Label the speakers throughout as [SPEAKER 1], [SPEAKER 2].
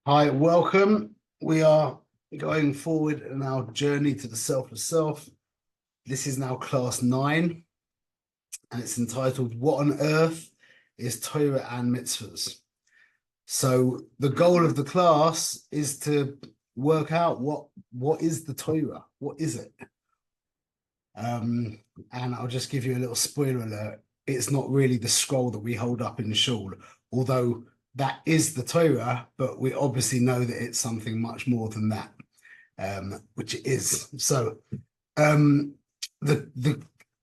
[SPEAKER 1] Hi, welcome. We are going forward in our journey to the selfless self. This is now class 9, and it's entitled What on Earth is Torah and Mitzvos? So the goal of the class is to work out what is the Torah? What is it? And I'll just give you a little spoiler alert. It's not really the scroll that we hold up in the shul, although that is the Torah, but we obviously know that it's something much more than that, which it is. So the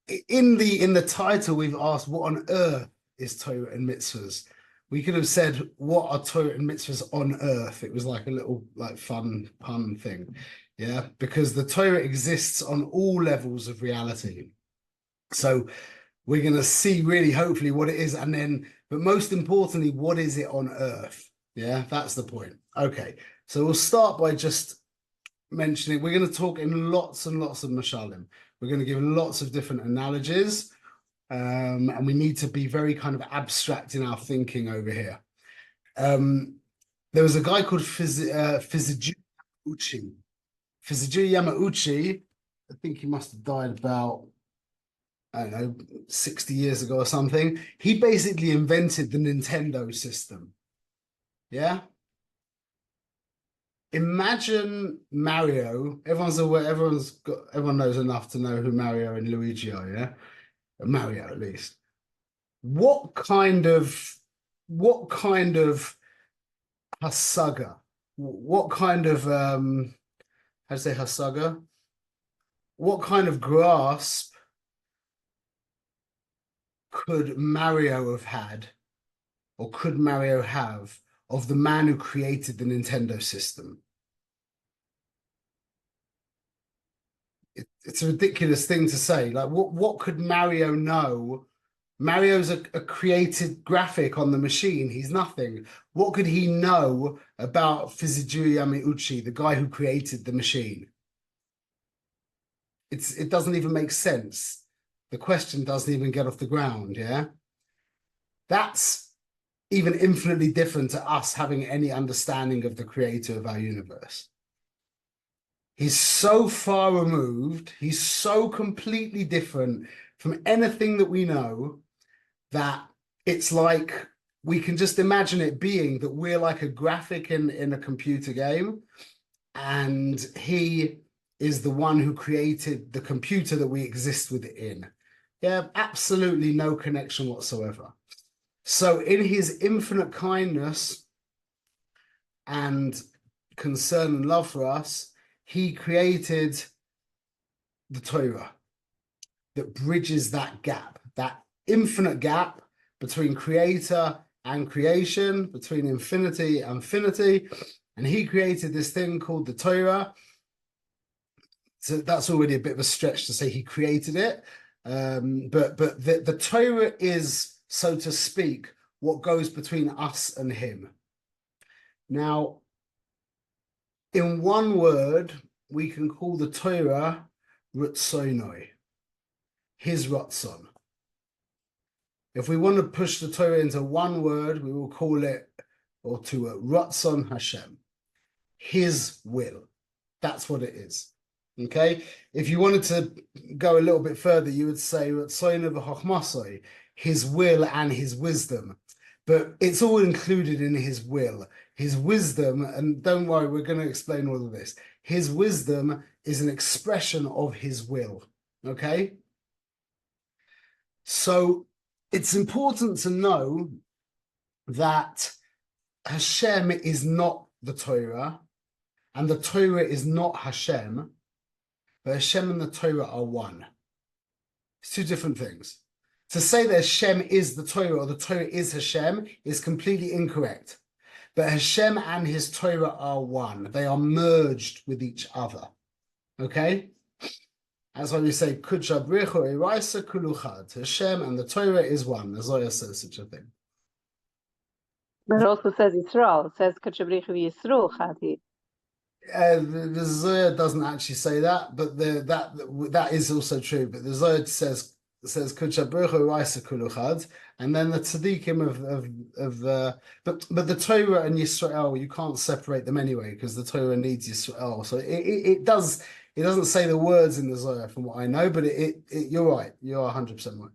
[SPEAKER 1] in the title we've asked what on earth is Torah and mitzvahs. We could have said what are Torah and mitzvahs on earth. It was like a little fun pun thing. Yeah, because the Torah exists on all levels of reality. So we're going to see really hopefully what it is, and then, but most importantly, what is it on earth? Yeah, that's the point. Okay, so we'll start by just mentioning, we're going to talk in lots and lots of mashalim. We're going to give lots of different analogies, and we need to be very kind of abstract in our thinking over here. There was a guy called Fiziju Yamauchi. Fiziju Yamauchi, I think he must have died about, I don't know, 60 years ago or something. He basically invented the Nintendo system. Yeah? Imagine Mario. Everyone knows enough to know who Mario and Luigi are, yeah? Mario at least. What kind of hasaga? What kind of how to say hasaga? What kind of grasp could Mario have had, or could Mario have, of the man who created the Nintendo system? It's a ridiculous thing to say. Like, what could Mario know? Mario's a created graphic on the machine. He's nothing. What could he know about Fiziju Yamauchi, the guy who created the machine? It doesn't even make sense. The question doesn't even get off the ground, yeah? That's even infinitely different to us having any understanding of the creator of our universe. He's so far removed, he's so completely different from anything that we know that it's like we can just imagine it being that we're like a graphic in a computer game, and he is the one who created the computer that we exist within. Yeah, absolutely no connection whatsoever. So in his infinite kindness and concern and love for us, he created the Torah that bridges that gap, that infinite gap between creator and creation, between infinity and finity. And he created this thing called the Torah. So that's already a bit of a stretch to say he created it. But the Torah is, so to speak, what goes between us and him. Now, in one word, we can call the Torah Ratzonoi, his Ratzon. If we want to push the Torah into one word, we will call it, or to a Ratzon Hashem, his will. That's what it is. Okay? If you wanted to go a little bit further, you would say Ratzon v'chochmasoi, his will and his wisdom. But it's all included in his will. His wisdom, and don't worry, we're going to explain all of this. His wisdom is an expression of his will. Okay? So it's important to know that Hashem is not the Torah, and the Torah is not Hashem, but Hashem and the Torah are one. It's two different things. To say that Hashem is the Torah or the Torah is Hashem is completely incorrect. But Hashem and his Torah are one. They are merged with each other. Okay? That's why we say, Kudsha Bricho Eraisa Kuluchad. Hashem and the Torah is one. The Zohar says such a thing.
[SPEAKER 2] But it also says Yisrael. It says Kudsha Bricho Yisrael Chati.
[SPEAKER 1] The Zohar doesn't actually say that, but that is also true. But the Zohar says says Kudsha Baruch Raisa Kuluchad, and then the tzaddikim but the Torah and Yisrael, you can't separate them anyway because the Torah needs Yisrael. So it doesn't say the words in the Zohar from what I know, but you're right, you're 100% right.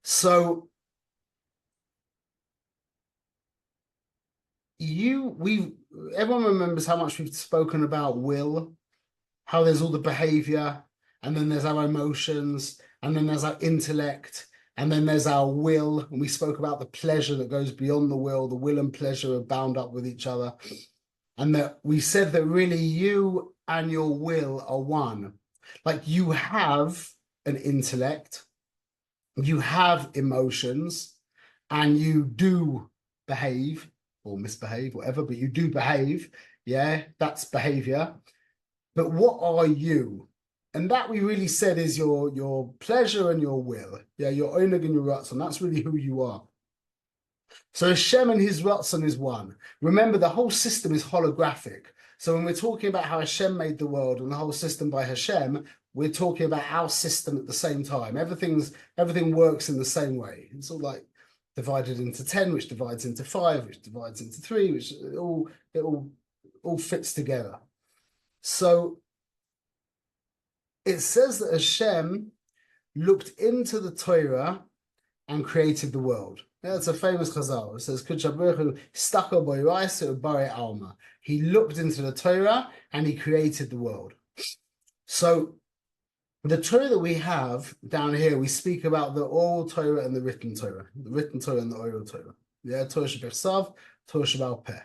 [SPEAKER 1] So everyone remembers how much we've spoken about will, how there's all the behavior, and then there's our emotions, and then there's our intellect, and then there's our will. And we spoke about the pleasure that goes beyond the will. The will and pleasure are bound up with each other. And that we said that really you and your will are one. Like you have an intellect, you have emotions, and you do behave or misbehave, whatever, but you do behave. Yeah, that's behavior. But what are you? And that we really said is your pleasure and your will. Yeah, your oneg and your ratzon. That's really who you are. So Hashem and his ratzon is one. Remember, the whole system is holographic. So when we're talking about how Hashem made the world and the whole system by Hashem, we're talking about our system at the same time. Everything works in the same way. It's all like divided into 10, which divides into 5, which divides into 3, which it all fits together. So it says that Hashem looked into the Torah and created the world. Yeah, it's a famous chazal. It says, he looked into the Torah and he created the world. So the Torah that we have down here, we speak about the oral Torah and the written Torah and the oral Torah. Yeah, Torah Shebechsav, Torah Shebal Peh.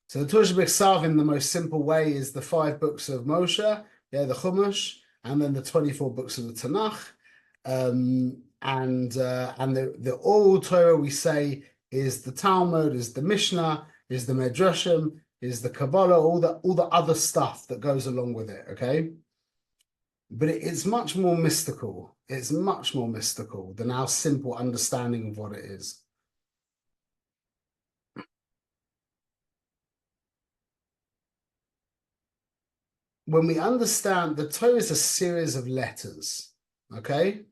[SPEAKER 1] So the Torah Shebechsav in the most simple way is the 5 books of Moshe, yeah, the Chumash, and then the 24 books of the Tanakh. And the oral Torah we say is the Talmud, is the Mishnah, is the Medrashim, is the Kabbalah, all the other stuff that goes along with it, okay? But it's much more mystical. It's much more mystical than our simple understanding of what it is. When we understand the Torah is a series of letters, okay?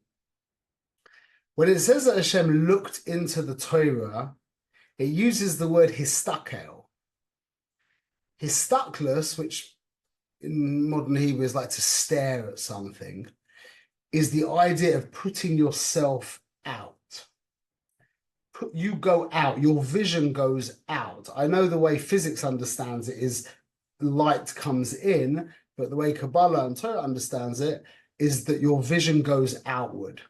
[SPEAKER 1] When it says that Hashem looked into the Torah, it uses the word histakel. Histaklus, which in modern Hebrew is like to stare at something, is the idea of putting yourself out. You go out, your vision goes out. I know the way physics understands it is light comes in, but the way Kabbalah and Torah understands it is that your vision goes outward.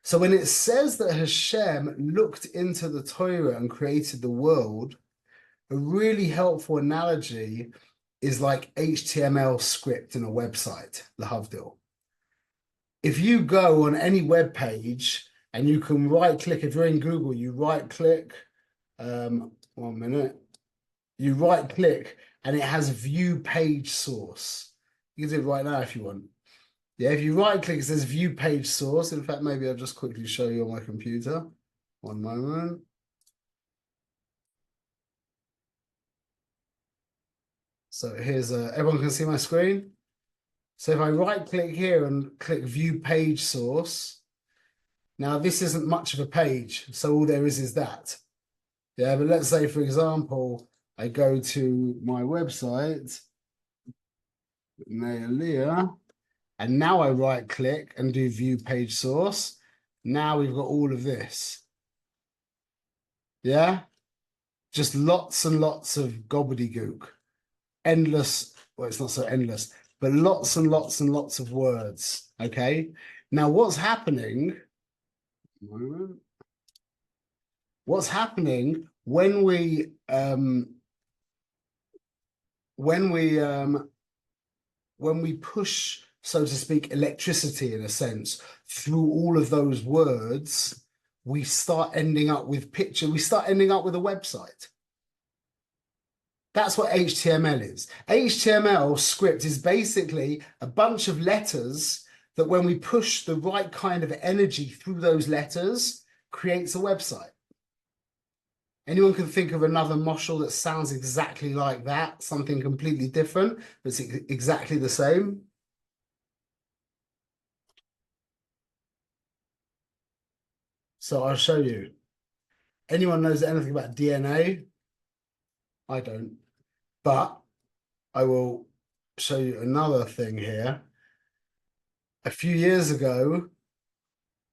[SPEAKER 1] So when it says that Hashem looked into the Torah and created the world, a really helpful analogy is like HTML script in a website, lahavdil. If you go on any web page and you can right-click, if you're in Google, you right-click, 1 minute, you right-click and it has view page source. You can do it right now if you want. Yeah, if you right-click, it says view page source. In fact, maybe I'll just quickly show you on my computer. 1 moment. So here's everyone can see my screen. So if I right-click here and click view page source, now this isn't much of a page, so all there is that. Yeah, but let's say, for example, I go to my website, Nealia, and now I right-click and do view page source. Now we've got all of this. Yeah? Just lots and lots of gobbledygook. Endless, well, it's not so endless, but lots and lots and lots of words. Okay? Now what's happening? What's happening when we push, so to speak, electricity in a sense through all of those words, we start ending up with picture, we start ending up with a website. That's what HTML is. HTML script is basically a bunch of letters that when we push the right kind of energy through those letters, creates a website. Anyone can think of another moshel that sounds exactly like that, something completely different, but it's exactly the same. So I'll show you. Anyone knows anything about DNA? I don't. But I will show you another thing here. A few years ago,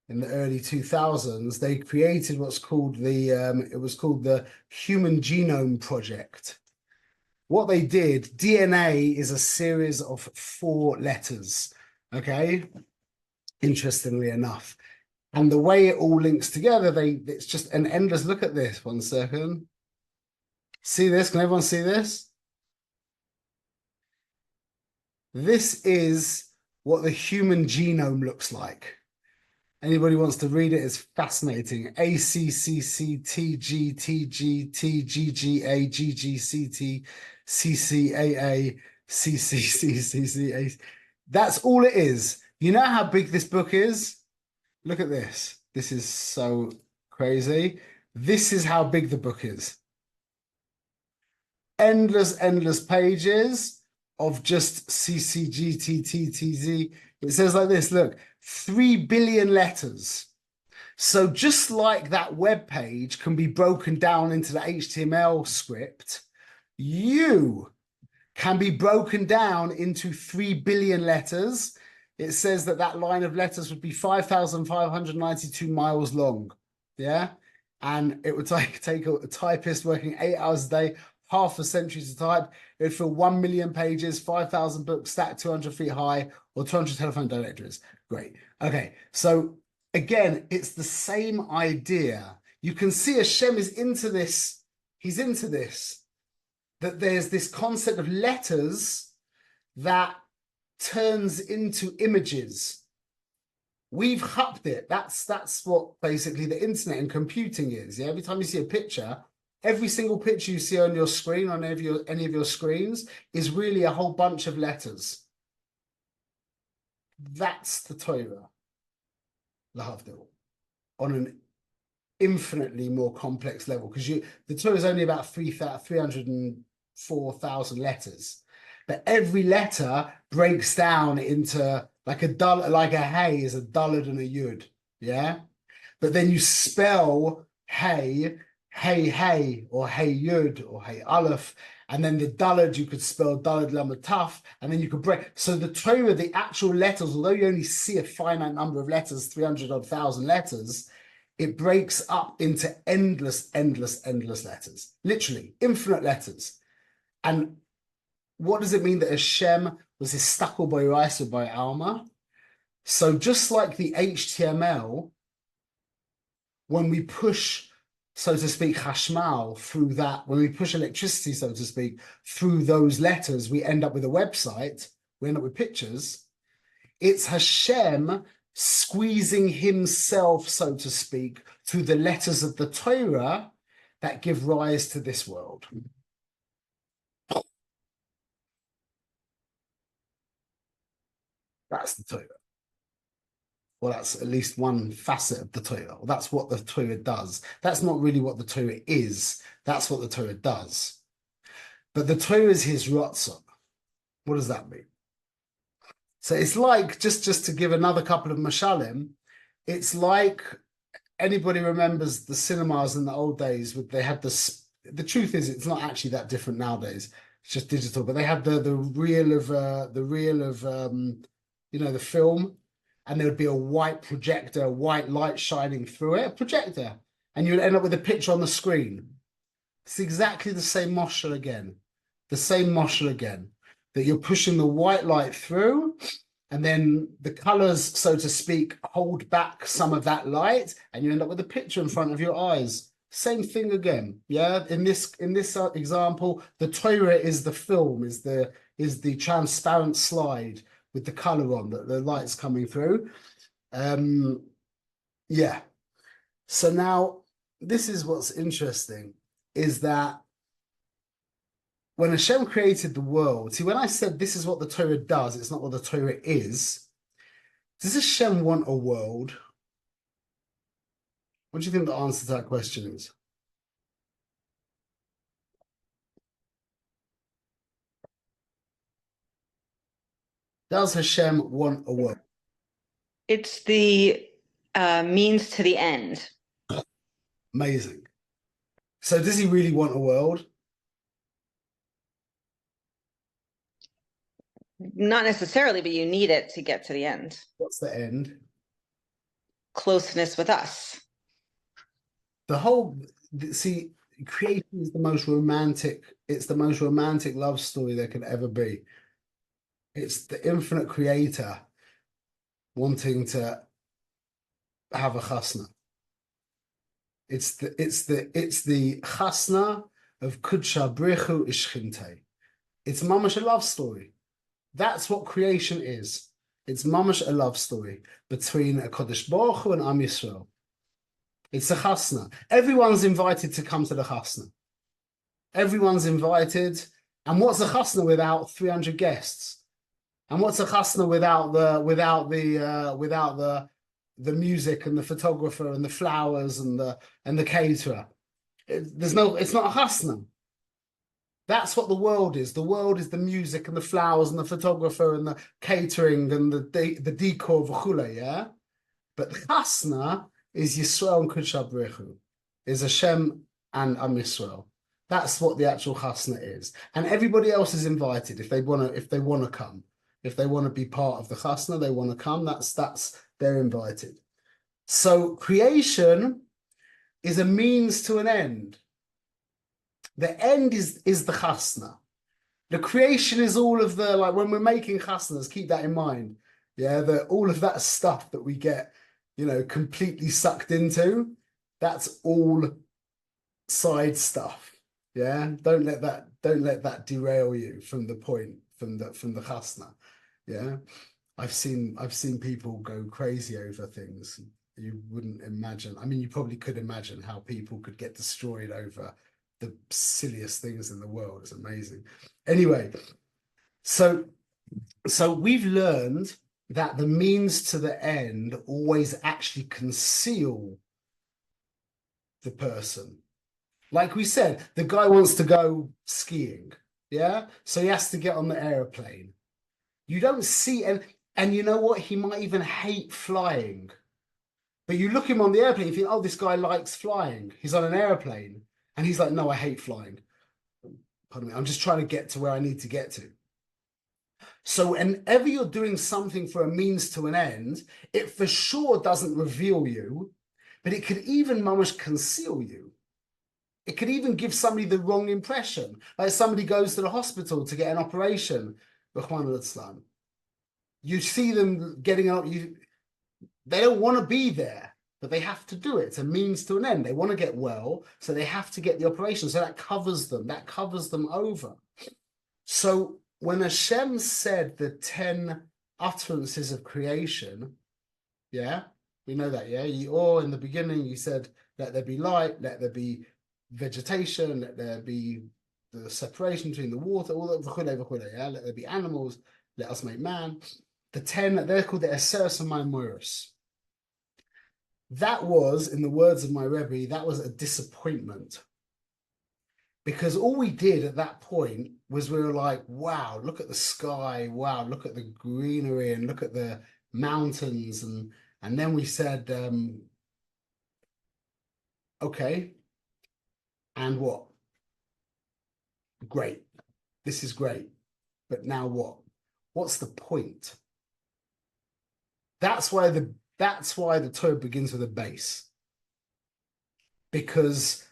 [SPEAKER 1] in the early 2000s, they created what's called the Human Genome Project. What they did, DNA is a series of 4 letters, okay? Interestingly enough. And the way it all links together, it's just an endless look at this. 1 second. See this? Can everyone see this? This is what the human genome looks like. Anybody wants to read it? It's fascinating. A C C C T G T G T G G A G G C T C C A A C C C C C A. That's all it is. You know how big this book is? Look at this. This is so crazy. This is how big the book is. Endless pages of just CCGTTTZ. It says like this, look, 3 billion letters. So just like that web page can be broken down into the HTML script, you can be broken down into 3 billion letters. It says that that line of letters would be 5,592 miles long. Yeah. And it would take a typist working 8 hours a day, half a century to type. It would fill 1 million pages, 5,000 books stacked 200 feet high, or 200 telephone directories. Great. Okay. So again, it's the same idea. You can see Hashem is into this. He's into this. That there's this concept of letters that turns into images. We've hupped it. That's what basically the internet and computing is. Yeah. Every time you see a picture, every single picture you see on your screen, on any of your screens, is really a whole bunch of letters. That's the Torah, lahavdil, on an infinitely more complex level, because the Torah is only about 304,000 letters, but every letter breaks down into like a hey is a daled and a yud, yeah. But then you spell hey, or hey yud, or hey aleph, and then the daled you could spell daled lamed taf, and then you could break. So the Torah, the actual letters, although you only see a finite number of letters, 300,000 letters, it breaks up into endless letters, literally infinite letters. And what does it mean that Hashem was histakel by Raisa by Alma? So just like the HTML, when we push, so to speak, chashmal through that, when we push electricity, so to speak, through those letters, we end up with a website, we end up with pictures. It's Hashem squeezing himself, so to speak, through the letters of the Torah that give rise to this world. That's the Torah. Well, that's at least one facet of the Torah. Well, that's what the Torah does. That's not really what the Torah is. That's what the Torah does. But the Torah is his ratzon. What does that mean? So it's like, just to give another couple of mashalim, it's like, anybody remembers the cinemas in the old days, they had this, the truth is it's not actually that different nowadays. It's just digital, but they had the reel of the film, and there would be a white projector, white light shining through it, a projector, and you would end up with a picture on the screen. It's exactly the same moshel again. The same moshel again. That you're pushing the white light through, and then the colors, so to speak, hold back some of that light, and you end up with a picture in front of your eyes. Same thing again. Yeah. In this example, the Torah is the film, is the transparent slide with the color on, the light's coming through. Yeah. So now this is what's interesting, is that when Hashem created the world, see, when I said this is what the Torah does, it's not what the Torah is. Does Hashem want a world? What do you think the answer to that question is? Does Hashem want a world?
[SPEAKER 3] It's the means to the end.
[SPEAKER 1] Amazing. So does he really want a world?
[SPEAKER 3] Not necessarily, but you need it to get to the end.
[SPEAKER 1] What's the end?
[SPEAKER 3] Closeness with us.
[SPEAKER 1] See, creation is the most romantic, it's the most romantic love story there could ever be. It's the infinite creator wanting to have a chasna. It's the chasna of Kudsha Brichu Ishchinte. It's mamash a love story. That's what creation is. It's mamash a love story between a Kodesh Baruch Hu and Am Yisrael. It's a chasna. Everyone's invited to come to the chasna. Everyone's invited. And what's a chasna without 300 guests? And what's a chasna without the music and the photographer and the flowers and the caterer? It's not a chasna. That's what the world is. The world is the music and the flowers and the photographer and the catering and the decor, v'chule, yeah? But chasna is Yisrael and Kudsha Brechu, is Hashem and Am Yisrael. That's what the actual chasna is. And everybody else is invited if they want to come. If they want to be part of the chasna, they want to come, they're invited. So creation is a means to an end. The end is the chasna. The creation is all of the, like when we're making chasnas, keep that in mind. Yeah, all of that stuff that we get, completely sucked into, that's all side stuff. Yeah, don't let that derail you from the point, from the chasna. Yeah, I've seen people go crazy over things you wouldn't imagine. I mean, you probably could imagine how people could get destroyed over the silliest things in the world. It's amazing. Anyway, so we've learned that the means to the end always actually conceal the person. Like we said, the guy wants to go skiing, yeah? So he has to get on the airplane. You don't see, and you know what? He might even hate flying. But you look him on the airplane, you think, oh, this guy likes flying. He's on an airplane. And he's like, no, I hate flying. Pardon me, I'm just trying to get to where I need to get to. So whenever you're doing something for a means to an end, it for sure doesn't reveal you, but it could even mamash conceal you. It could even give somebody the wrong impression. Like somebody goes to the hospital to get an operation. You see them getting up, they don't want to be there, but they have to do it. It's a means to an end. They want to get well, so they have to get the operation. So that covers them over. So when Hashem said the 10 utterances of creation, yeah, we know that, yeah? In the beginning, you said, let there be light, let there be vegetation, let there be the separation between the water, all that, yeah? Let there be animals, let us make man. The 10, they're called the Eseres and Maimoros. That was, in the words of my Rebbe, that was a disappointment. Because all we did at that point was we were like, wow, look at the sky, wow, look at the greenery and look at the mountains. And then we said, okay, and what? Great. This is great. But now what? What's the point? That's why the Torah begins with a base. Because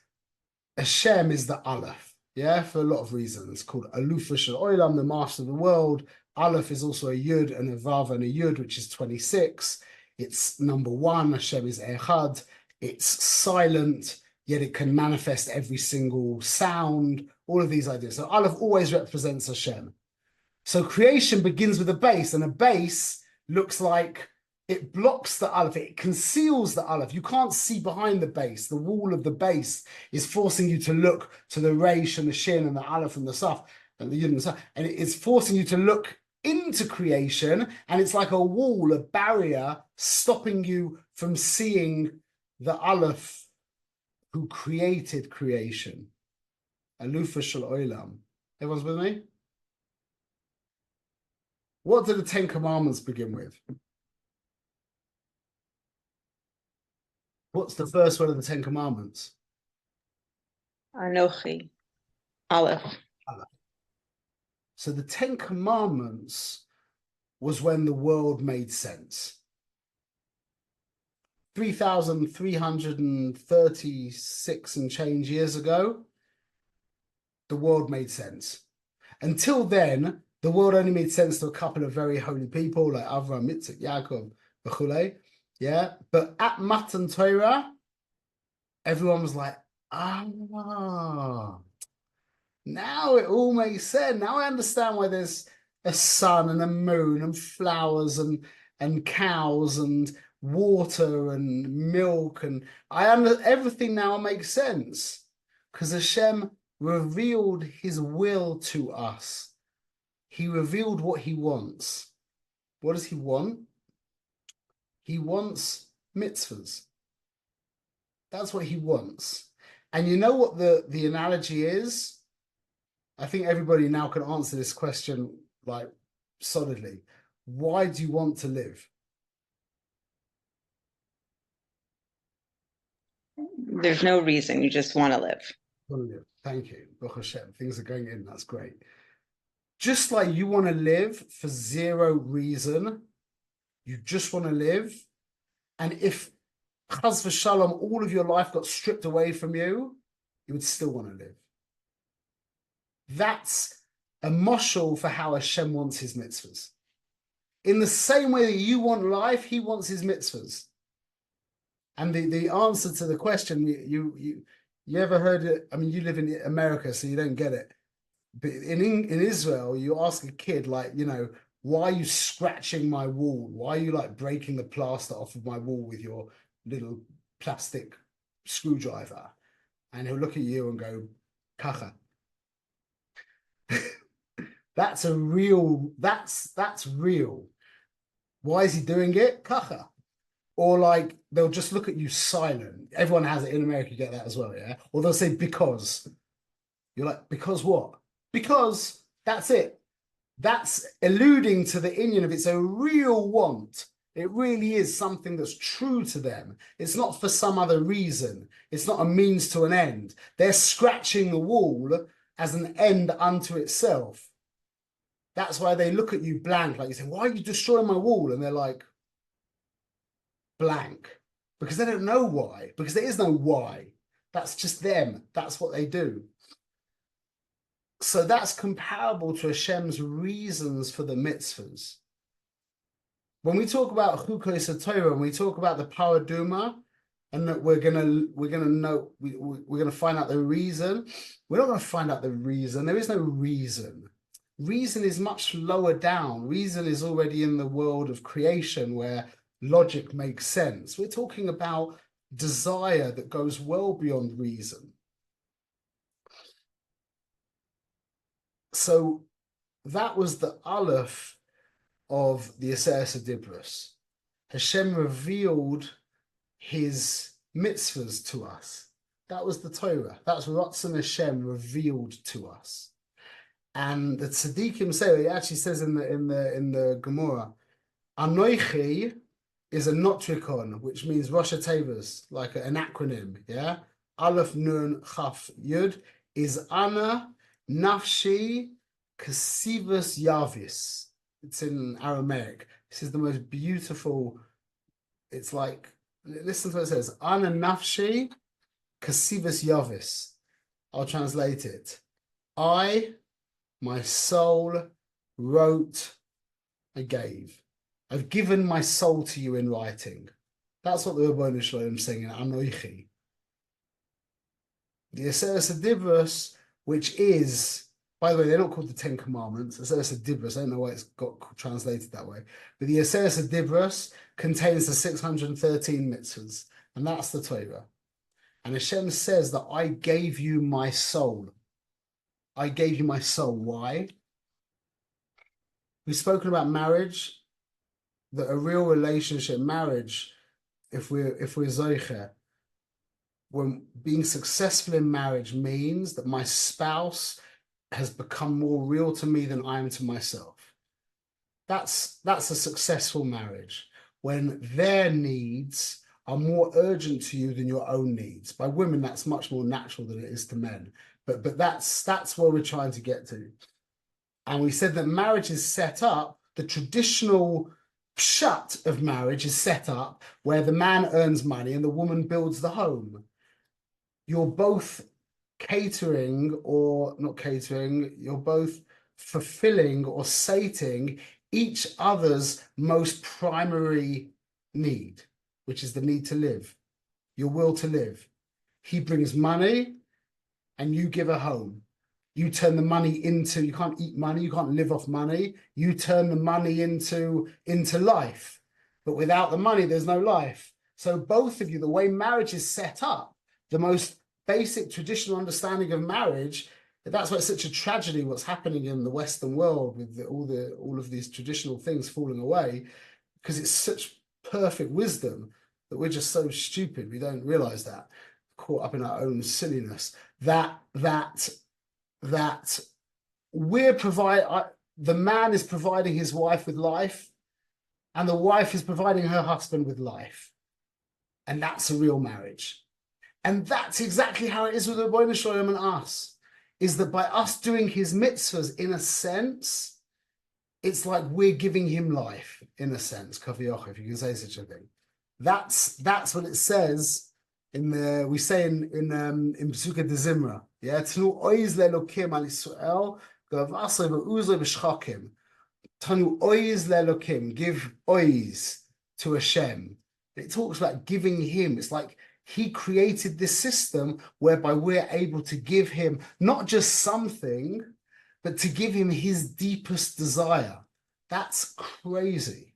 [SPEAKER 1] Hashem is the Aleph, yeah, for a lot of reasons, called Alufa Shel Olam, the master of the world. Aleph is also a Yud and a Vav and a Yud, which is 26. It's number one, Hashem is Echad. It's silent, yet it can manifest every single sound, all of these ideas. So Aleph always represents Hashem. So creation begins with a base, and a base looks like it blocks the Aleph, it conceals the Aleph. You can't see behind the base. The wall of the base is forcing you to look to the Reish and the Shin and the Aleph and the Saf and the Yud and the Saf. And it's forcing you to look into creation, and it's like a wall, a barrier, stopping you from seeing the Aleph who created creation. Alufa Shel Olam. Everyone's with me? What do the 10 Commandments begin with? What's the first one of the Ten Commandments?
[SPEAKER 3] Anochi. Aleph.
[SPEAKER 1] So the Ten Commandments was when the world made sense. 3,336 and change years ago, the world made sense. Until then, the world only made sense to a couple of very holy people like Avraham, Yitzhak, Yaakov, Bechule. Yeah, but at Matan Torah, everyone was like, now it all makes sense. Now I understand why there's a sun and a moon and flowers and cows and water and milk, and everything now makes sense because Hashem revealed his will to us. He revealed what he wants. What does he want? He wants mitzvahs. That's what he wants. And you know what the analogy is? I think everybody now can answer this question like solidly. Why do you want to live?
[SPEAKER 3] There's no reason. You just want to live.
[SPEAKER 1] Thank you. Baruch Hashem. Things are going in. That's great. Just like you want to live for zero reason, you just want to live. And if Chas v'shalom, all of your life got stripped away from you, you would still want to live. That's a moshel for how Hashem wants his mitzvahs. In the same way that you want life, he wants his mitzvahs. And the answer to the question, you ever heard it? I mean, you live in America, so you don't get it. But in Israel, you ask a kid, like, you know, why are you scratching my wall? Why are you like breaking the plaster off of my wall with your little plastic screwdriver? And he'll look at you and go, kacha. That's real. Why is he doing it? Kacha. Or like they'll just look at you silent. Everyone has it in America, you get that as well, yeah? Or they'll say because. You're like, because what? Because that's it. That's alluding to the Indian of it's a real want. It really is something that's true to them. It's not for some other reason. It's not a means to an end. They're scratching the wall as an end unto itself. That's why they look at you blank, like you say, why are you destroying my wall? And they're like, blank. Because they don't know why. Because there is no why. That's just them. That's what they do. So that's comparable to Hashem's reasons for the mitzvahs. When we talk about Chukos Torah, when we talk about the Paraduma, and that we're gonna find out the reason. We're not gonna find out the reason. There is no reason. Reason is much lower down. Reason is already in the world of creation where logic makes sense. We're talking about desire that goes well beyond reason. So that was the Aleph of the Aseret Dibros. Hashem revealed his mitzvahs to us. That was the Torah. That's what Ratzon Hashem revealed to us. And the tzaddikim say, it actually says in the Gemara, Anoichi is a notricon, which means Rosh Tevas, like an acronym, yeah? Aleph Nun Chaf Yud is Ana Nafshi Kasivus Yavis. It's in Aramaic. This is the most beautiful, it's like, listen to what it says, Ana Nafshi Kasivus Yavis. I'll translate it. My soul, wrote and gave. I've given my soul to you in writing. That's what the Rebbeinu Shalom is saying in Anoichi. The Aseret Dibros, which is, by the way, they're not called the Ten Commandments. Aseret Dibros, I don't know why it's got translated that way. But the Aseret Dibros contains the 613 mitzvahs, and that's the Torah. And Hashem says that I gave you my soul. I gave you my soul. Why? We've spoken about marriage, that a real relationship, marriage, if we're zoiche, when being successful in marriage means that my spouse has become more real to me than I am to myself. That's a successful marriage, when their needs are more urgent to you than your own needs. By women, that's much more natural than it is to men. But that's where we're trying to get to. And we said that marriage is set up, the traditional pshat of marriage is set up where the man earns money and the woman builds the home. You're both catering or not catering, you're both fulfilling or sating each other's most primary need, which is the need to live, your will to live. He brings money and you give a home. You turn the money into, you can't eat money, you can't live off money. You turn the money into life. But without the money, there's no life. So both of you, the way marriage is set up, the most basic traditional understanding of marriage, that's why it's such a tragedy what's happening in the Western world with all of these traditional things falling away, because it's such perfect wisdom that we're just so stupid. We don't realize that, caught up in our own silliness, that the man is providing his wife with life and the wife is providing her husband with life. And that's a real marriage. And that's exactly how it is with the Ribono Shel Olam and us, is that by us doing his mitzvahs, in a sense, it's like we're giving him life, in a sense, kaviyach, if you can say such a thing. That's what it says we say in Pesukei de Zimra. Yeah, Tanu oiz le'elokim al Yisrael, gavasei ve'uzei b'shchakim. Tanu oiz le'elokim, give oiz to Hashem. It talks about giving him. It's like he created this system whereby we're able to give him not just something, but to give him his deepest desire. That's crazy.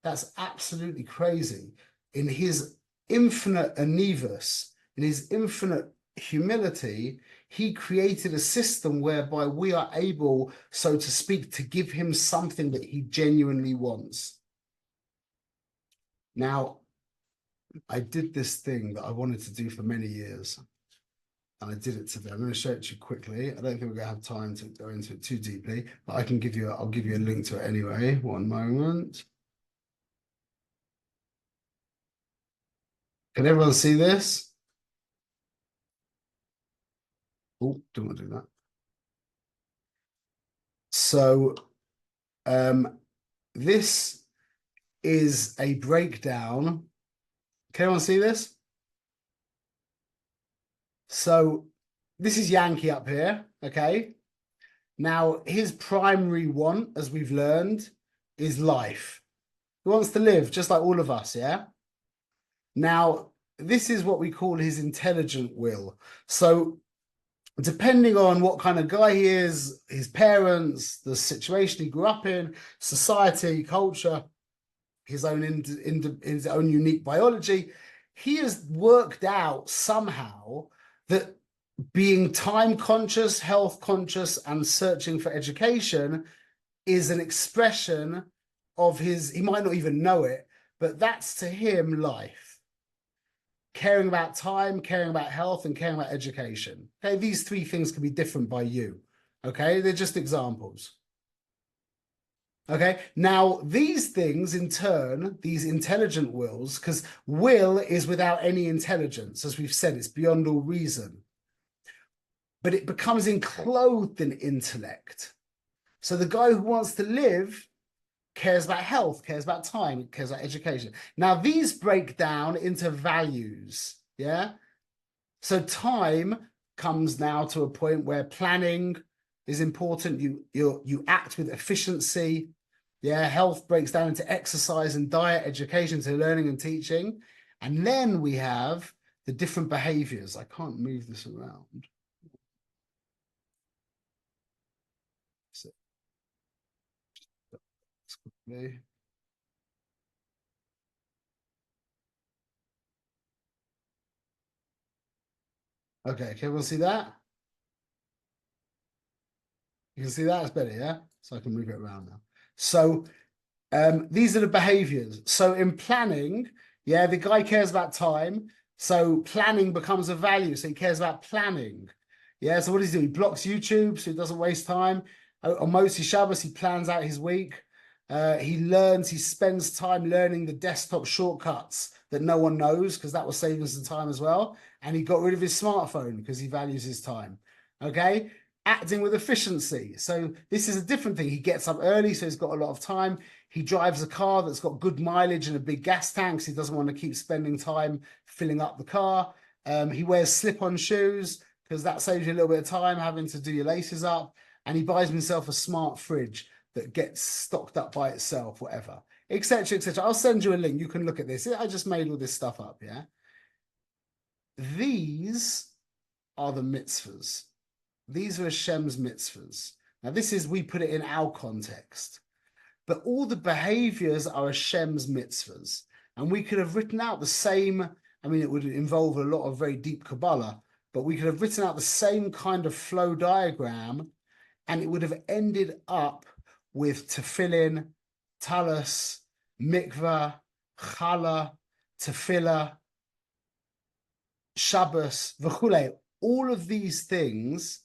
[SPEAKER 1] That's absolutely crazy. In his infinite anivus, in his infinite humility, he created a system whereby we are able, so to speak, to give him something that he genuinely wants. Now, I did this thing that I wanted to do for many years, and I did it today. I'm going to show it to you quickly. I don't think we're going to have time to go into it too deeply, but I'll give you a link to it anyway. One moment. Can everyone see this? Oh, don't want to do that. So, this is a breakdown. Can everyone see this? So this is Yankee up here, okay? Now, his primary want, as we've learned, is life. He wants to live, just like all of us, yeah? Now, this is what we call his intelligent will. So depending on what kind of guy he is, his parents, the situation he grew up in, society, culture, his own unique biology, he has worked out somehow that being time conscious, health conscious, and searching for education is an expression of his, he might not even know it, but that's to him life. Caring about time, caring about health, and caring about education. Okay, these three things can be different by you. Okay, they're just examples. Okay, now these things in turn, these intelligent wills, because will is without any intelligence, as we've said, it's beyond all reason. But it becomes enclosed in intellect. So the guy who wants to live cares about health, cares about time, cares about education. Now these break down into values, yeah? So time comes now to a point where planning is important. You act with efficiency. Yeah, health breaks down into exercise and diet, education to learning and teaching. And then we have the different behaviors. I can't move this around. So, okay, can everyone see that? You can see that? It's better, yeah? So I can move it around now. So these are the behaviors. So in planning, yeah, the guy cares about time. So planning becomes a value. So he cares about planning. Yeah, so what does he do? He blocks YouTube so he doesn't waste time. On Motzi Shabbos, he plans out his week. He spends time learning the desktop shortcuts that no one knows because that will save him some time as well. And he got rid of his smartphone because he values his time. Okay. Acting with efficiency. So this is a different thing. He gets up early, so he's got a lot of time. He drives a car that's got good mileage and a big gas tank, so he doesn't want to keep spending time filling up the car. He wears slip-on shoes because that saves you a little bit of time having to do your laces up. And he buys himself a smart fridge that gets stocked up by itself, whatever, etc., etc. I'll send you a link. You can look at this. I just made all this stuff up, yeah? These are the mitzvahs. These are Hashem's mitzvahs. Now, we put it in our context. But all the behaviors are Hashem's mitzvahs. And we could have written out the same, it would involve a lot of very deep Kabbalah, but we could have written out the same kind of flow diagram, and it would have ended up with tefillin, talus, mikvah, challah, tefillah, Shabbos, v'chulei. All of these things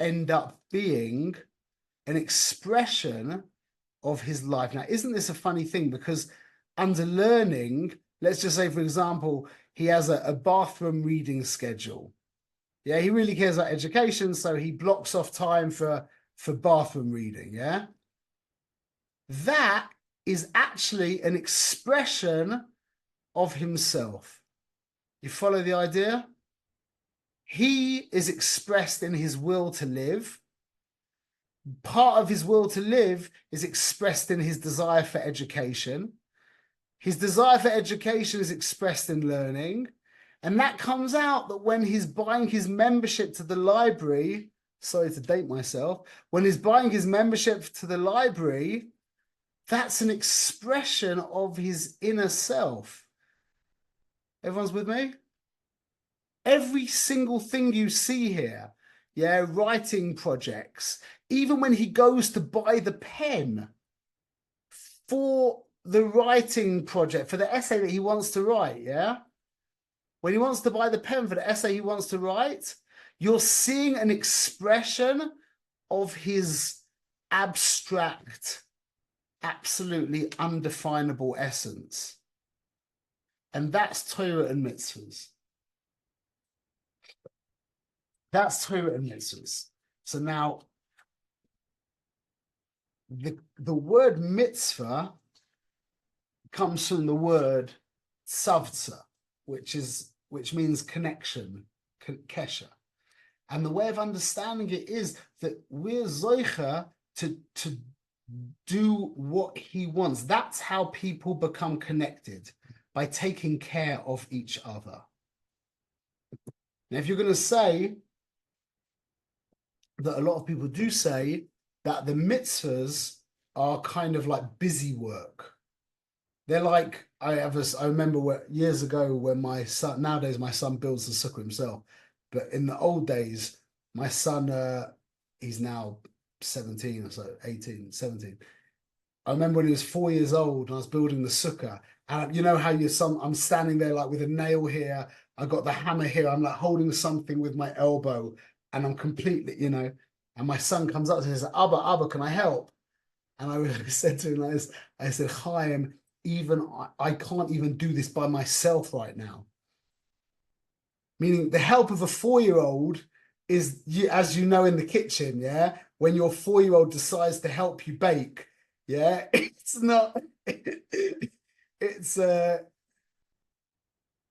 [SPEAKER 1] end up being an expression of his life. Now, isn't this a funny thing? Because under learning, let's just say, for example, he has a bathroom reading schedule. Yeah, he really cares about education, so he blocks off time for bathroom reading, yeah? That is actually an expression of himself. You follow the idea? He is expressed in his will to live. Part of his will to live is expressed in his desire for education. His desire for education is expressed in learning. And that comes out that when he's buying his membership to the library, sorry to date myself, when he's buying his membership to the library, that's an expression of his inner self. Everyone's with me? Every single thing you see here, yeah, writing projects, even when he goes to buy the pen for the writing project, for the essay that he wants to write, yeah? When he wants to buy the pen for the essay he wants to write, you're seeing an expression of his abstract, absolutely undefinable essence. And that's Torah and mitzvahs. That's Torah and mitzvahs. So now, the word mitzvah comes from the word tzavtza, which means connection, kesher. And the way of understanding it is that we're zoicha to do what he wants. That's how people become connected, by taking care of each other. Now, if you're going to say that a lot of people do say that the mitzvahs are kind of like busy work. They're like, I remember years ago when my son, nowadays my son builds the sukkah himself, but in the old days, my son, he's now 17 or so, 18, 17. I remember when he was 4 years old and I was building the sukkah, and you know how I'm standing there like with a nail here, I got the hammer here, I'm like holding something with my elbow, and I'm completely, and my son comes up to me and says, Abba, can I help? And I said to him, I said, Chaim, I can't even do this by myself right now. Meaning the help of a 4-year-old is, as you know, in the kitchen, yeah? When your 4-year-old decides to help you bake, yeah? It's not,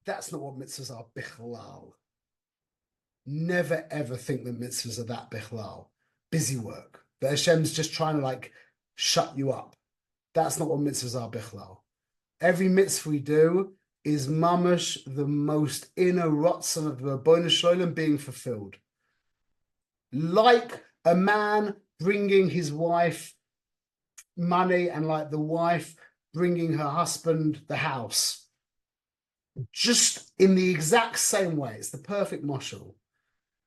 [SPEAKER 1] that's not what mitzvahs are, bichlal. Never ever think that mitzvahs are that bichlal. Busy work. That Hashem's just trying to like shut you up. That's not what mitzvahs are, bichlal. Every mitzvah we do is mamash, the most inner rotzen of the Rabbanu Shalom being fulfilled. Like a man bringing his wife money and like the wife bringing her husband the house. Just in the exact same way. It's the perfect moshel.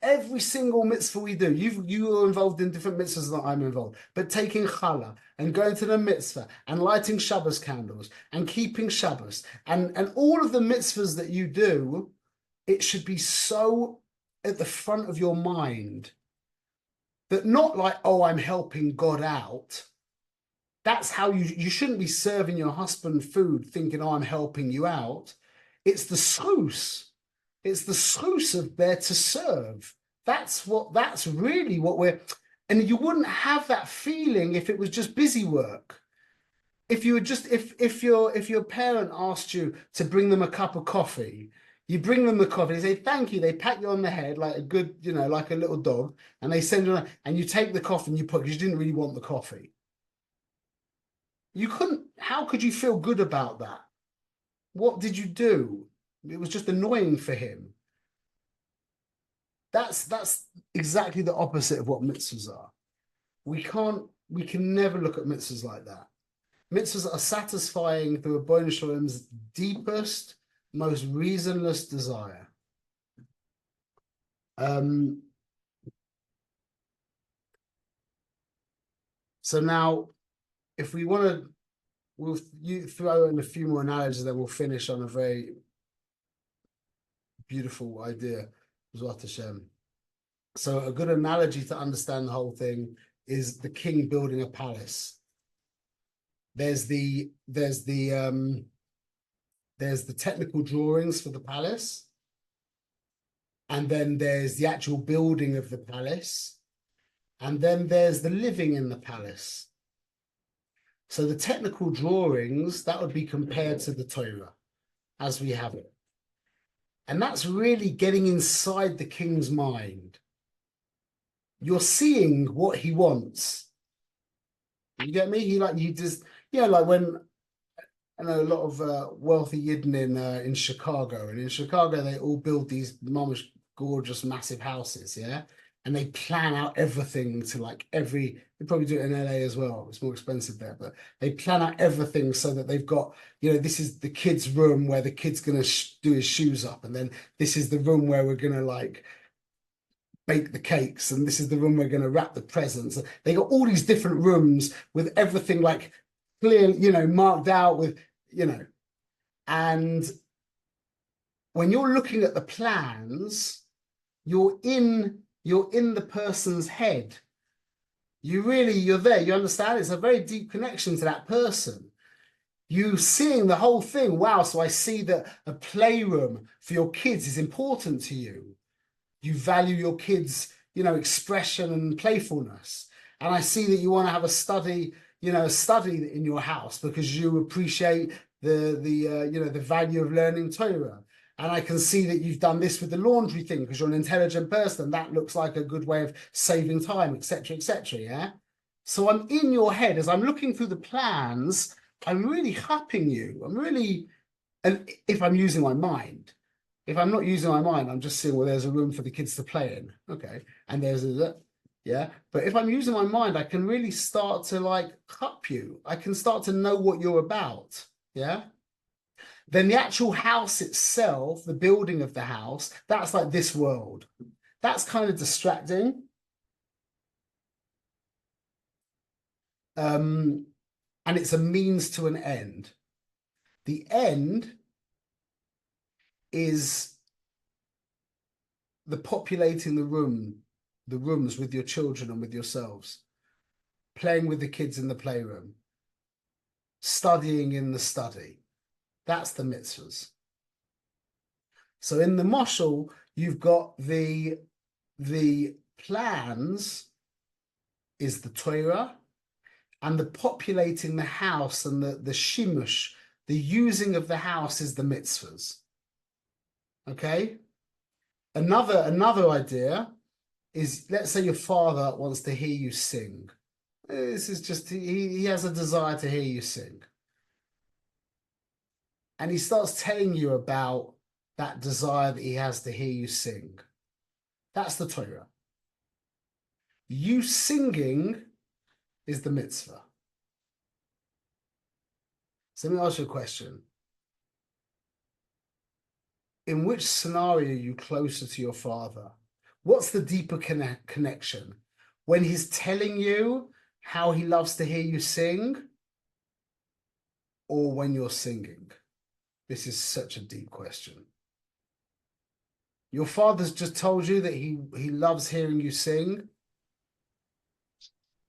[SPEAKER 1] Every single mitzvah we do, you are involved in different mitzvahs than I'm involved, but taking challah and going to the mitzvah and lighting Shabbos candles and keeping Shabbos and all of the mitzvahs that you do, it should be so at the front of your mind that not like, oh, I'm helping God out. That's how you shouldn't be serving your husband food thinking, oh, I'm helping you out. It's the schus. It's the schus of there to serve. That's really what and you wouldn't have that feeling if it was just busy work. If you were just, if your parent asked you to bring them a cup of coffee, you bring them the coffee, they say thank you, they pat you on the head like a good, like a little dog, and they send you, and you take the coffee and you put, because you didn't really want the coffee. You couldn't, how could you feel good about that? What did you do? It was just annoying for him. That's exactly the opposite of what mitzvahs are. We can never look at mitzvahs like that. Mitzvahs are satisfying the Ribono Shel Olam's deepest, most reasonless desire. So now, if we want to, you throw in a few more analogies, then we'll finish on a very beautiful idea, Zot Hashem. So a good analogy to understand the whole thing is the king building a palace. There's the technical drawings for the palace, and then there's the actual building of the palace, and then there's the living in the palace. So the technical drawings, that would be compared to the Torah as we have it. And that's really getting inside the king's mind. You're seeing what he wants. You get me? He just, like when, I know a lot of wealthy Yidden in Chicago, and in Chicago they all build these gorgeous, massive houses, yeah? And they plan out everything to they probably do it in LA as well. It's more expensive there, but they plan out everything so that they've got, this is the kid's room where the kid's going to do his shoes up. And then this is the room where we're going to bake the cakes. And this is the room we're going to wrap the presents. They got all these different rooms with everything clear, marked out with, and when you're looking at the plans, you're in the person's head. You're there. You understand? It's a very deep connection to that person. You seeing the whole thing. Wow. So I see that a playroom for your kids is important to you. You value your kids, expression and playfulness. And I see that you want to have a study in your house because you appreciate the value of learning Torah. And I can see that you've done this with the laundry thing because you're an intelligent person. That looks like a good way of saving time, etc., etc. Yeah. So I'm in your head as I'm looking through the plans. I'm really happing you. And if I'm using my mind, if I'm not using my mind, I'm just seeing, well, there's a room for the kids to play in. Okay. And yeah. But if I'm using my mind, I can really start to cup you. I can start to know what you're about. Yeah. Then the actual house itself, the building of the house, that's like this world. That's kind of distracting. And it's a means to an end. The end is the populating the rooms with your children and with yourselves, playing with the kids in the playroom, studying in the study. That's the mitzvahs. So in the moshel, you've got the plans is the Torah, and the populating the house and the shimush, the using of the house is the mitzvahs. Okay? Another idea is, let's say your father wants to hear you sing. This is just, he has a desire to hear you sing. And he starts telling you about that desire that he has to hear you sing. That's the Torah. You singing is the mitzvah. So let me ask you a question. In which scenario are you closer to your father? What's the deeper connection? When he's telling you how he loves to hear you sing, or when you're singing? This is such a deep question. Your father's just told you that he loves hearing you sing.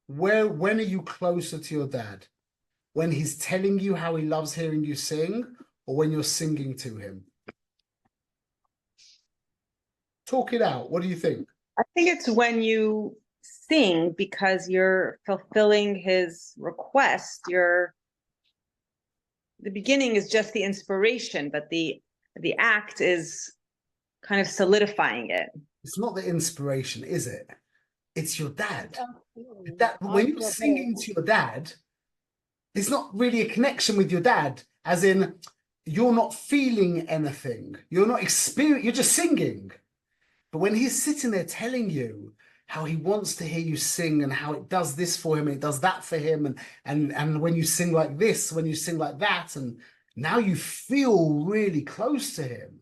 [SPEAKER 1] When are you closer to your dad? when he's telling you how he loves hearing you sing, or when you're singing to him? Talk it out. What do you think?
[SPEAKER 3] I think it's when you sing because you're fulfilling his request. The beginning is just the inspiration, but the act is kind of solidifying it.
[SPEAKER 1] It's not the inspiration, is it? It's your dad.
[SPEAKER 2] Oh,
[SPEAKER 1] That when
[SPEAKER 2] I
[SPEAKER 1] you're
[SPEAKER 2] feel
[SPEAKER 1] singing to your dad, it's not really a connection with your dad, as in you're not feeling anything. You're not experiencing, you're just singing. But when he's sitting there telling you how he wants to hear you sing and how it does this for him and it does that for him, and when you sing like this, when you sing like that, and now you feel really close to him.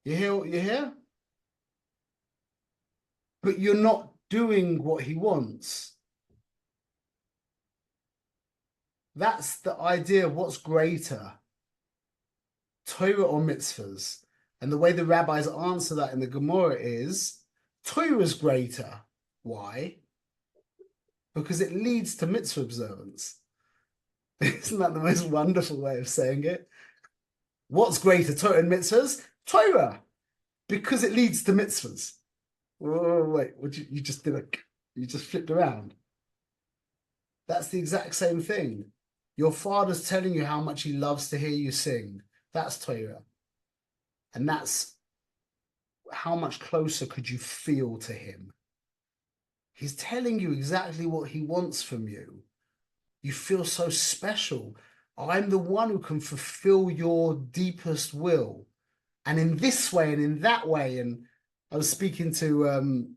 [SPEAKER 1] You hear? But you're not doing what he wants. That's the idea of what's greater, Torah or mitzvahs. And the way the rabbis answer that in the Gemara is Torah is greater. Why? Because it leads to mitzvah observance. Isn't that the most wonderful way of saying it? What's greater, Torah and mitzvahs? Torah, because it leads to mitzvahs. Oh, wait, you just you just flipped around. That's the exact same thing. Your father's telling you how much he loves to hear you sing. That's Torah. And that's how much closer could you feel to him. He's telling you exactly what he wants from you. You feel so special. I'm the one who can fulfill your deepest will. And in this way and in that way. And I was speaking to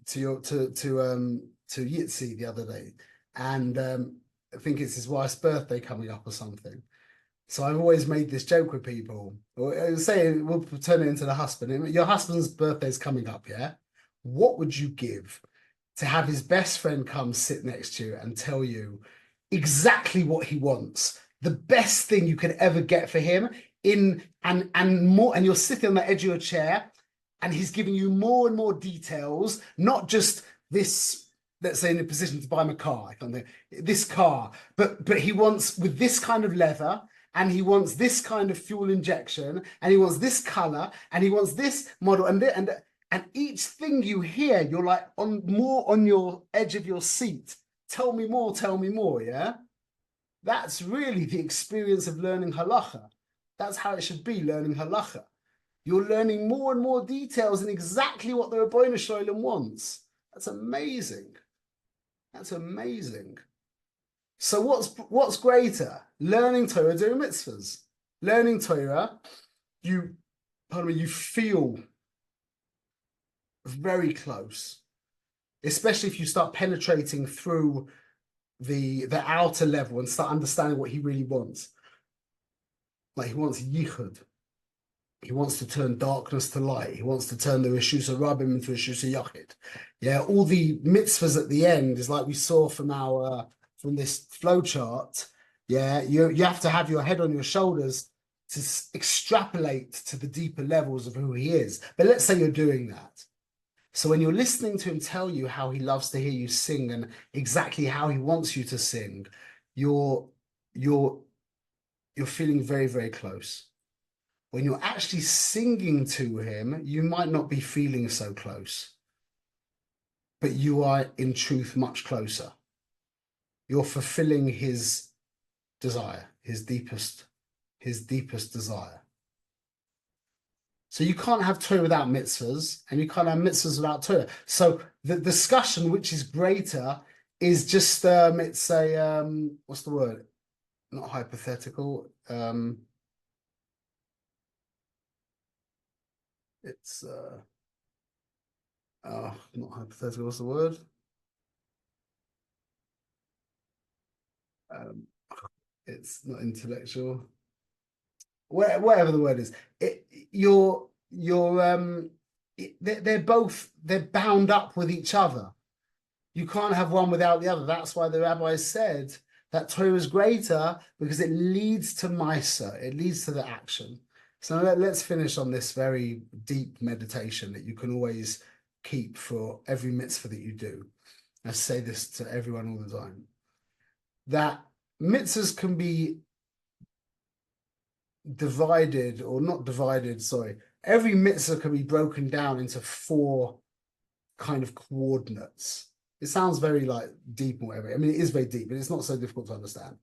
[SPEAKER 1] Yitzi the other day, and I think it's his wife's birthday coming up or something. So I've always made this joke with people, or say we'll turn it into the husband. Your husband's birthday's coming up, yeah? What would you give to have his best friend come sit next to you and tell you exactly what he wants, the best thing you could ever get for him, and more, and you're sitting on the edge of your chair, and he's giving you more and more details, not just this, let's say in a position to buy him a car, this car, but he wants with this kind of leather, and he wants this kind of fuel injection, and he wants this color, and he wants this model, and each thing you hear, you're like more on your edge of your seat. Tell me more, yeah? That's really the experience of learning halacha. That's how it should be, learning halacha. You're learning more and more details in exactly what the Ribbono Shel Olam wants. That's amazing. That's amazing. So what's greater? Learning Torah, doing mitzvahs. Learning Torah, you feel very close, especially if you start penetrating through the outer level and start understanding what he really wants. Like he wants yichud. He wants to turn darkness to light. He wants to turn the Reshus HaRabim into Reshus HaYachid. Yeah, all the mitzvahs at the end is like we saw from this flowchart. Yeah, you have to have your head on your shoulders to extrapolate to the deeper levels of who he is. But let's say you're doing that. So when you're listening to him tell you how he loves to hear you sing and exactly how he wants you to sing, you're feeling very, very close. When you're actually singing to him, you might not be feeling so close, but you are in truth much closer. You're fulfilling his desire, his deepest desire. So you can't have Torah without mitzvahs, and you can't have mitzvahs without Torah. So the discussion, which is greater, is just it's a what's the word? Not hypothetical. It's not hypothetical. What's the word? It's not intellectual. Whatever the word is, they're bound up with each other. You can't have one without the other. That's why the rabbis said that Torah is greater, because it leads to Maisa, it leads to the action. So let's finish on this very deep meditation that you can always keep for every mitzvah that you do. I say this to everyone all the time. That mitzvahs can be divided, or not divided, sorry. Every mitzvah can be broken down into 4 kind of coordinates. It sounds very like deep or whatever. I mean, it is very deep, but it's not so difficult to understand.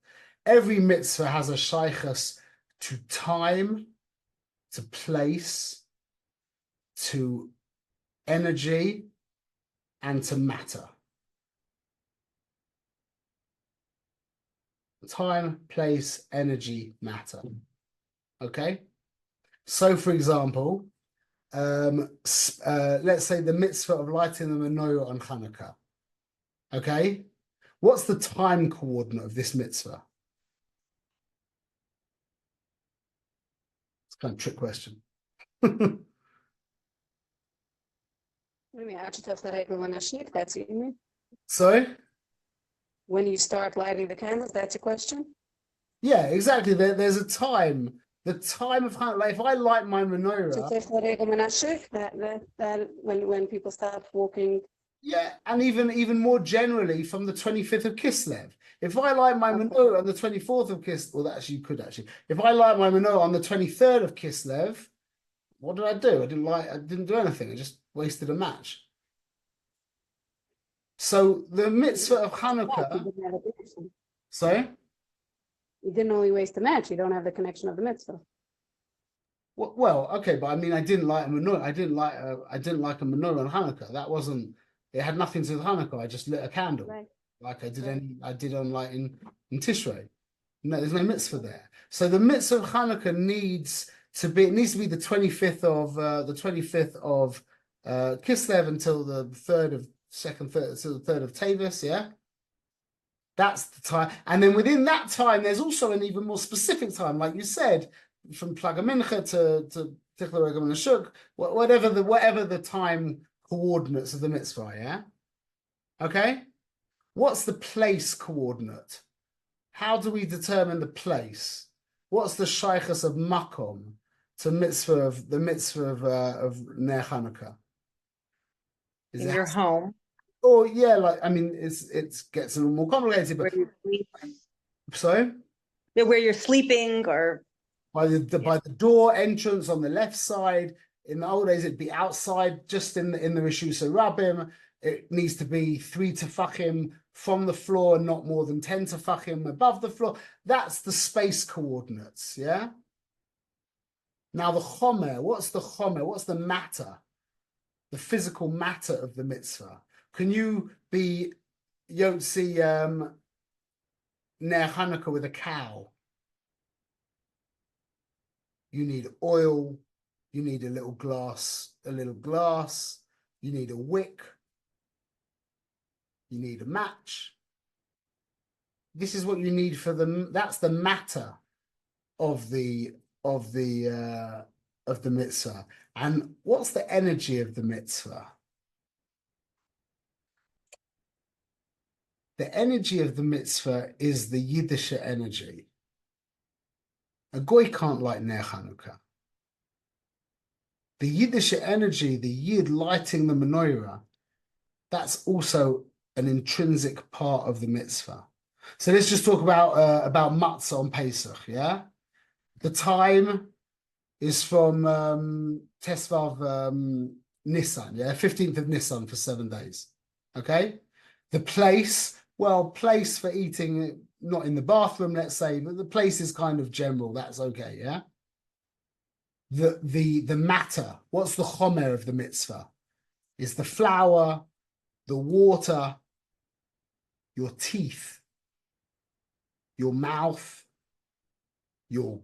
[SPEAKER 1] Every mitzvah has a shaychus to time, to place, to energy, and to matter. Time, place, energy, matter. Okay? So, for example, let's say the mitzvah of lighting the menorah on Hanukkah. Okay? What's the time coordinate of this mitzvah? It's kind of a trick question.
[SPEAKER 2] That's what you mean?
[SPEAKER 1] Sorry?
[SPEAKER 2] When you start lighting the candles, that's your question?
[SPEAKER 1] Yeah, exactly. There's a time. The time of Hanukkah. Like if I light my menorah.
[SPEAKER 2] That when people start walking.
[SPEAKER 1] Yeah, and even more generally from the 25th of Kislev. If I light my menorah on the 24th of Kislev, well, actually, you could actually. If I light my menorah on the 23rd of Kislev, what did I do? I didn't do anything. I just wasted a match. So the mitzvah of Hanukkah. Sorry?
[SPEAKER 2] You didn't only waste a match, you don't have the connection of the mitzvah.
[SPEAKER 1] Well, okay, but I mean, I didn't light a menorah. I didn't like a menorah on Hanukkah. That wasn't. It had nothing to do with Hanukkah. I just lit a candle,
[SPEAKER 2] Right.
[SPEAKER 1] like I did on like in Tishrei. No, there's no mitzvah there. So the mitzvah of Hanukkah needs to be the 25th of Kislev until the 3rd of Tavis. Yeah, that's the time. And then within that time, there's also an even more specific time, like you said, from Plaga Mincha to Tichler Regel and Shuk, whatever the time coordinates of the mitzvah. Yeah. Okay. What's the place coordinate? How do we determine the place? What's the shaychus of makom to the mitzvah of Ner Hanukkah?
[SPEAKER 3] In your home.
[SPEAKER 1] Oh yeah, like I mean, it gets a little more complicated. But
[SPEAKER 3] where you sleep.
[SPEAKER 1] So
[SPEAKER 3] Yeah, where you're sleeping, or
[SPEAKER 1] by the door entrance on the left side. In the old days, it'd be outside, just in the Rishus Rabbim. It needs to be 3 tefachim from the floor, not more than 10 tefachim above the floor. That's the space coordinates, yeah? Now the chomer, what's the chomer? What's the matter? The physical matter of the mitzvah. Can you be Yotzi Ner Hanukkah with a cow? You need oil, you need a little glass, you need a wick, you need a match. This is what you need for that's the matter of the mitzvah. And what's the energy of the mitzvah? The energy of the mitzvah is the Yiddish energy. A goy can't light Ner Hanukkah. The Yiddish energy, the Yid lighting the menorah, that's also an intrinsic part of the mitzvah. So let's just talk about matzah on Pesach, yeah? The time is from Tesvav Nisan, yeah? 15th of Nisan for 7 days, okay? The place for eating, not in the bathroom, let's say, but the place is kind of general, that's okay, yeah? The matter, what's the chomer of the mitzvah? Is the flour, the water, your teeth, your mouth, your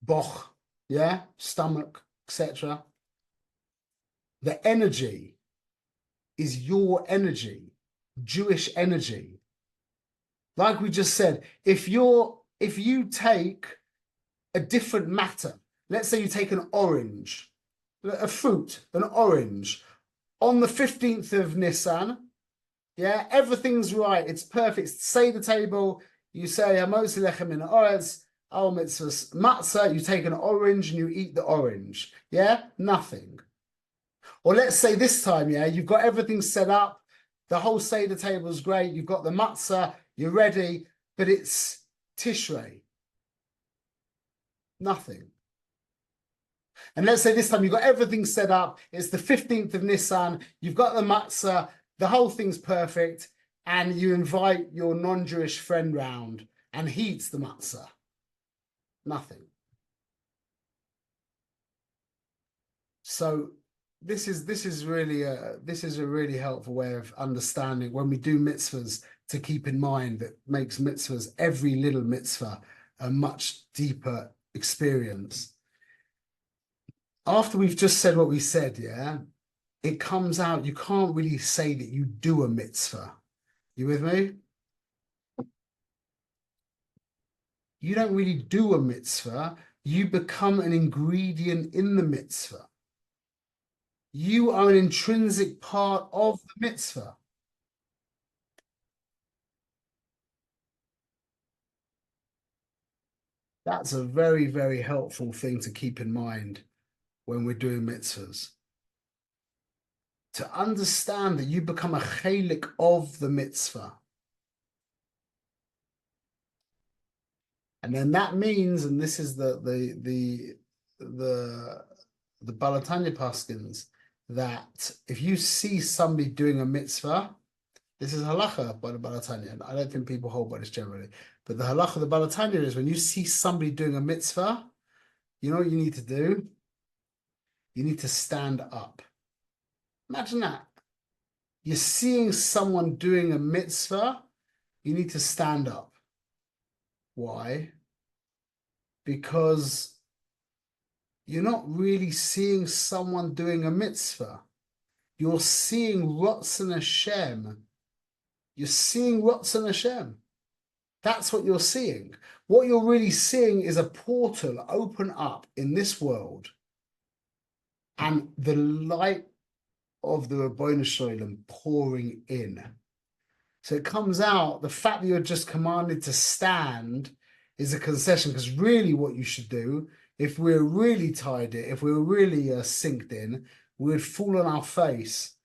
[SPEAKER 1] boch, yeah, stomach, etc. The energy is your energy, Jewish energy. Like we just said, if you take a different matter, let's say you take an orange, a fruit, an orange, on the 15th of Nisan, yeah, everything's right, it's perfect. Say the table, you say, Hamotzi lechem min haaretz, al mitzvahs matzah, you take an orange and you eat the orange, yeah, nothing. Or let's say this time, yeah, you've got everything set up, the whole Seder table is great, you've got the matzah, you're ready, but it's Tishrei. Nothing. And let's say this time you've got everything set up. It's the 15th of Nisan. You've got the matzah. The whole thing's perfect. And you invite your non-Jewish friend round and he eats the matzah. Nothing. So this is really a really helpful way of understanding when we do mitzvahs, to keep in mind that makes mitzvahs, every little mitzvah, a much deeper experience. After we've just said what we said, yeah, it comes out, you can't really say that you do a mitzvah. You with me? You don't really do a mitzvah. You become an ingredient in the mitzvah. You are an intrinsic part of the mitzvah. That's a very, very helpful thing to keep in mind when we're doing mitzvahs. To understand that you become a chelik of the mitzvah. And then that means, and this is the Balatanya Paskins, that if you see somebody doing a mitzvah, this is halacha by the Balatanya. I don't think people hold by this generally, but the halacha of the Balatanya is when you see somebody doing a mitzvah, you know what you need to do? You need to stand up. Imagine that. You're seeing someone doing a mitzvah, you need to stand up. Why? Because you're not really seeing someone doing a mitzvah. You're seeing Ratzon Hashem. You're seeing Ratzon Hashem. That's what you're seeing. What you're really seeing is a portal open up in this world, and the light of the Rabbanu Shalom pouring in. So it comes out, the fact that you're just commanded to stand is a concession, because really what you should do, if we're really tied in, if we're really synced in, we'd fall on our face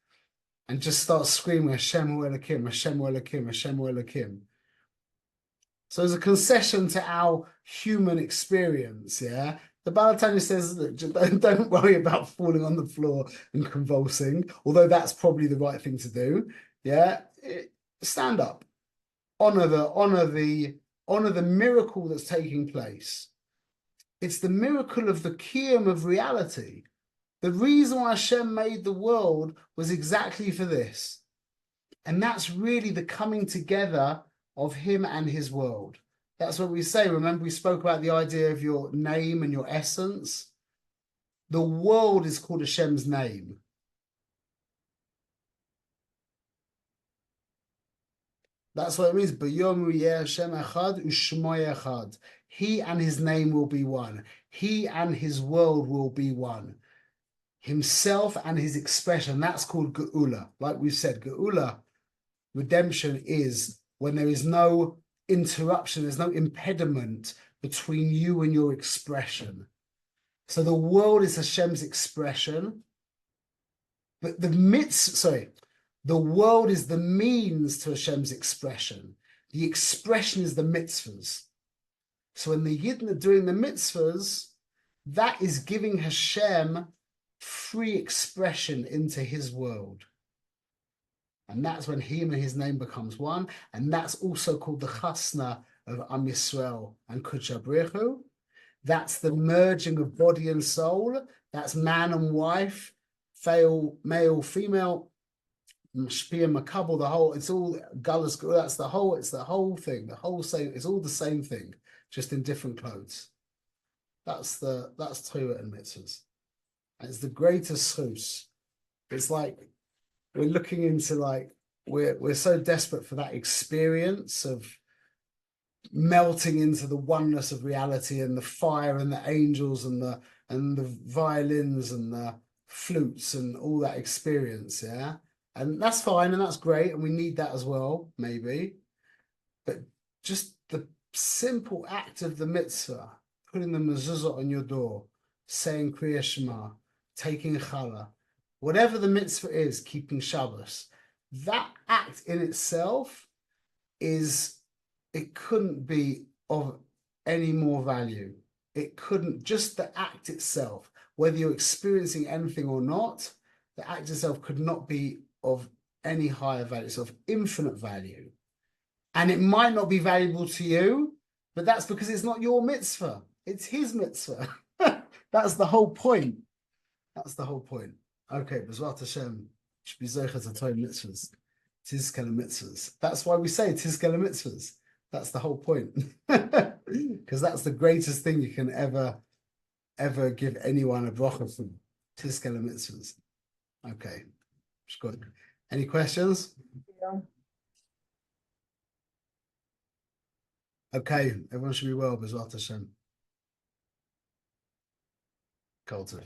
[SPEAKER 1] and just start screaming, Hashem Hu Elokim, Hashem Hu Elokim, Hashem Hu Elokim. So there's a concession to our human experience, yeah? The Balatanya says that don't worry about falling on the floor and convulsing, although that's probably the right thing to do, yeah? Stand up. Honor the miracle that's taking place. It's the miracle of the kiyum of reality. The reason why Hashem made the world was exactly for this. And that's really the coming together of him and his world. That's what we say. Remember, we spoke about the idea of your name and your essence. The world is called Hashem's name. That's what it means. B'yomu yeh Hashem echad u'shmo echad. He and his name will be one. He and his world will be one. Himself and his expression. That's called Geula. Like we said, Geula, redemption, is when there is no interruption, there's no impediment between you and your expression. So the world is Hashem's expression, but the world is the means to Hashem's expression. The expression is the mitzvahs. So when the Yidden are doing the mitzvahs, that is giving Hashem free expression into his world. And that's when him and his name becomes one. And that's also called the chasna of Am Yisrael and Kodesh Baruch. That's the merging of body and soul. That's man and wife, male, female, Mashpia, Makabel, the whole, it's all Gullus, that's the whole, it's the whole thing, the whole same, it's all the same thing, just in different clothes. That's Torah and mitzvahs. And it's the greatest chus. It's like we're looking into, like, we're so desperate for that experience of melting into the oneness of reality, and the fire and the angels and the violins and the flutes and all that experience, yeah? And that's fine and that's great, and we need that as well, maybe. But just the simple act of the mitzvah, putting the mezuzah on your door, saying Kriya Shema, taking challah, whatever the mitzvah is, keeping Shabbos, that act in itself it couldn't be of any more value. It couldn't, just the act itself, whether you're experiencing anything or not, the act itself could not be of any higher value. It's of infinite value. And it might not be valuable to you, but that's because it's not your mitzvah. It's his mitzvah. That's the whole point. That's the whole point. Okay, B'ezrat Hashem, should be zocher to Torah mitzvahs. Tizkele mitzvahs. That's why we say Tizkele mitzvahs. That's the whole point. Because that's the greatest thing you can ever give anyone a bracha from. Tizkele mitzvahs. Okay, it's good. Any questions?
[SPEAKER 3] Yeah.
[SPEAKER 1] Okay, everyone should be well, B'ezrat Hashem. Culture.